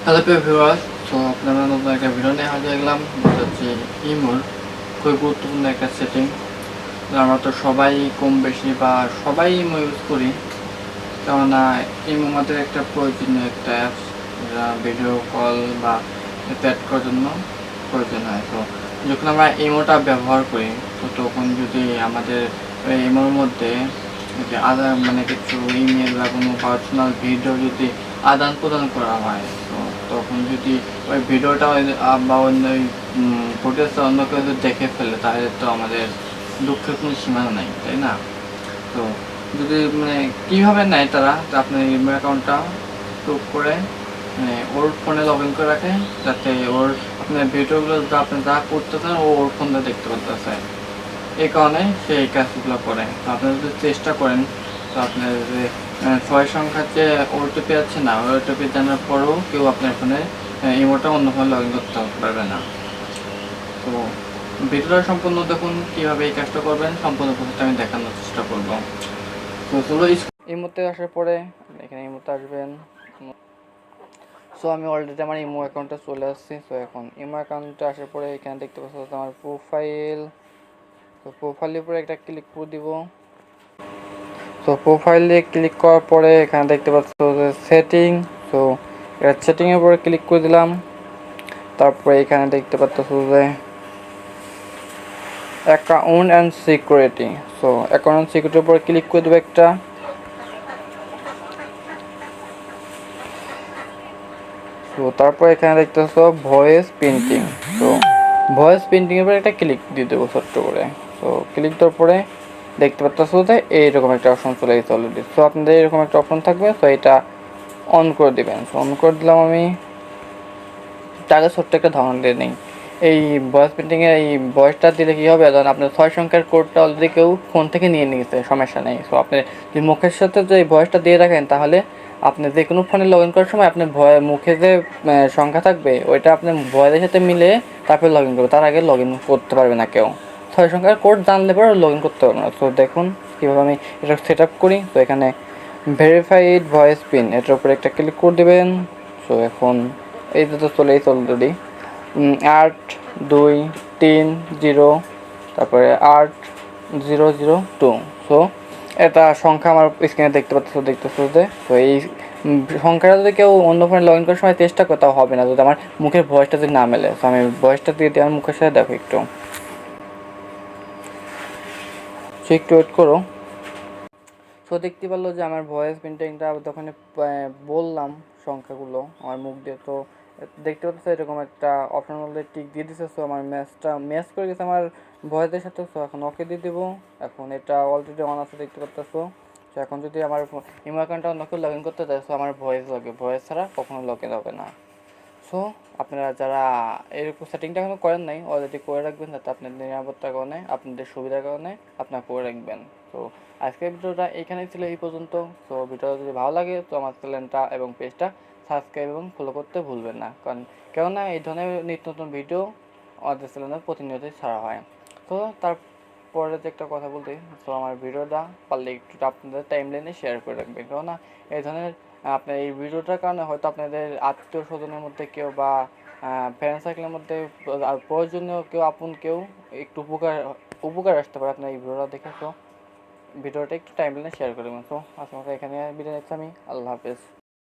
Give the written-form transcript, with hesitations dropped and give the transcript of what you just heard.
Hello প্রিয় viewers, তো আপনারা নতুন একটা ভিডিও নিয়ে হাজির হলাম। যেটা হচ্ছে ইমোর খুবই গুরুত্বপূর্ণ একটা সেটিং। আমরা তো সবাই কম বেশি বা সবাই ইমো ইউজ করি, কেননা ইমো আমাদের একটা প্রয়োজনীয় একটা অ্যাপস, যেটা ভিডিও কল বা চ্যাট করার জন্য প্রয়োজন হয়। তো যখন আমরা ইমোটা ব্যবহার করি, তো তখন যদি আমাদের ইমোর মধ্যে যে মানে কিছু ইমেল বা কোনো পার্সোনাল ভিডিও যদি আদান প্রদান করা হয়, তো তখন যদি ওই ভিডিওটা বা অন্য ওই ফুটেজটা অন্য কেউ যদি দেখে ফেলে, তাহলে তো আমাদের দুঃখের কোনো সীমানা নাই, তাই না? তো যদি মানে কীভাবে নেয় তারা, আপনার ইমেল অ্যাকাউন্টটা টুক করে মানে ওর ফোনে লগ ইন করে রাখে, যাতে ওর আপনার ভিডিওগুলো যা আপনি যা করতেছেন ওর ফোনটা দেখতে পারতেছে। এই কারণে সে এই কাজগুলো করে। তো আপনারা যদি চেষ্টা করেন, তো আপনার যে ৬ সংখ্যার যে ওটিপি আছে না, ওই ওটিপি জানার পরেও কেউ আপনার ফোনে ইমোটা অন্য ফোনে লগ ইন করতে পারবে না। তো ভিডিওটা সম্পূর্ণ দেখুন, কীভাবে এই কাজটা করবেন সম্পূর্ণ প্রসেসটা আমি দেখানোর চেষ্টা করব। তো চলো ইমোতে আসার পরে এখানে ইমোতে আসবেন। সো আমি অলরেডি আমার ইমো অ্যাকাউন্টে চলে আসছি। সো এখন ইমো অ্যাকাউন্টে আসার পরে এখানে দেখতে পাচ্ছি আমার প্রোফাইল। তো প্রোফাইলের উপরে একটা ক্লিক করে দিব। তো প্রোফাইলে ক্লিক করার পরে এখানে দেখতে পাচ্ছ যে সেটিং। তো সেটিংয়ের উপরে ক্লিক করে দিলাম। তারপরে এখানে দেখতে পাচ্ছ যে account and security. So account and সিকিউরিটির উপরে ক্লিক করে দেবো একটা। তো তারপর এখানে দেখতে পাচ্ছ ভয়েস প্রিন্টিং। তো ভয়েস প্রিন্টিংয়ের উপরে একটা ক্লিক দিয়ে দেবো ছোট্ট করে। তো ক্লিক দেওয়ার পরে দেখতে পাচ্ছ যে এইরকম একটা অপশন চলে গেছে অলরেডি। সো আপনাদের এরকম একটা অপশন থাকবে, তো এটা অন করে দেবেন। সো অন করে দিলাম আমি। তাকে ছোট্ট একটা ধারণা দিয়ে নেই, এই ভয়েস প্রিন্টিংয়ে এই ভয়েসটা দিলে কী হবে, ধরুন আপনার 6 সংখ্যার কোডটা অলরেডি কেউ ফোন থেকে নিয়ে নিয়েছে, সমস্যা নেই। সো আপনি যদি মুখের সাথে যে এই ভয়েসটা দিয়ে রাখেন, তাহলে আপনি যে কোনো ফোনে লগ ইন করার সময় আপনার মুখে যে সংখ্যা থাকবে, ওইটা আপনার ভয়েসের সাথে মিলে তারপরে লগ ইন করবে, তার আগে লগ ইন করতে পারবে না কেউ। 6 সংখ্যার কোড জানলে পরে লগ ইন করতে পারবে না। সো দেখুন কীভাবে আমি এটা সেট আপ করি। তো এখানে ভেরিফাইড ভয়েস পিন, এটার উপরে একটা ক্লিক করে দেবেন। সো এখন এই তো চলে এসেছে অলরেডি 8230, তারপরে 8002। সো এটা সংখ্যা আমার স্ক্রিনে দেখতেছো যে। তো এই সংখ্যাটা যদি কেউ অন্য ফোনে লগ ইন করার সময় চেষ্টা করে, তাও হবে না যদি আমার মুখের ভয়েসটা যদি না মেলে। তো আমি ভয়েসটা দিয়ে দিই আমার মুখের সাথে, দেখো একটু, সো একটু ওয়েট করো। সো দেখতে পারলো যে আমার ভয়েস প্রিন্টিংটা তখন বললাম সংখ্যাগুলো আমার মুখ দিয়ে। তো দেখতে পাচ্ছ এরকম একটা অপশন অলরেডি টিক দিয়ে দিচ্ছে। সো আমার ম্যাচ করে গেছে আমার ভয়েসের সাথে। সো এখন ওকে দিয়ে দেবো। এখন এটা অলরেডি অন আছে দেখতে পাচ্ছ। সো এখন যদি আমার ইমো অ্যাকাউন্টটা অন্য কেউ লগ ইন করতে চায়, সো আমার ভয়েস ছাড়া কখনো লগ ইন হবে না। সো আপনারা যারা এরকম সেটিংটা এখনো করেন নাই, অলরেডি করে রাখবেন, যাতে আপনাদের নিরাপত্তার কারণে, আপনাদের সুবিধার কারণে আপনারা করে রাখবেন। তো আজকের ভিডিওটা এইখানেই ছিল, এই পর্যন্ত। তো ভিডিওটা যদি ভালো লাগে, তো আমার চ্যানেলটা এবং পেজটা সাবস্ক্রাইব এবং ফলো করতে ভুলবেন না, কেননা এই ধরনের নিত্য নতুন ভিডিও আমাদের চ্যানেলে প্রতিনিয়তই ছাড়া হয়। তো তারপরে যে একটা কথা বলতে, তো আমার ভিডিওটা পারলে একটু আপনাদের টাইম লাইনে শেয়ার করে রাখবেন, কেননা এই ধরনের আপনার এই ভিডিওটার কারণে হয়তো আপনাদের আত্মীয় স্বজনের মধ্যে কেউ বা ফ্রেন্ড সার্কেলের মধ্যে প্রয়োজনীয় কেউ, আপন কেউ একটু উপকার আসতে পারে আপনার এই ভিডিওটা দেখে। তো ভিডিওটা একটু টাইম লাইনে শেয়ার করে দেবেন। তো আজকের মতো এখানে বিদায় নিচ্ছি আমি। আল্লাহ হাফেজ।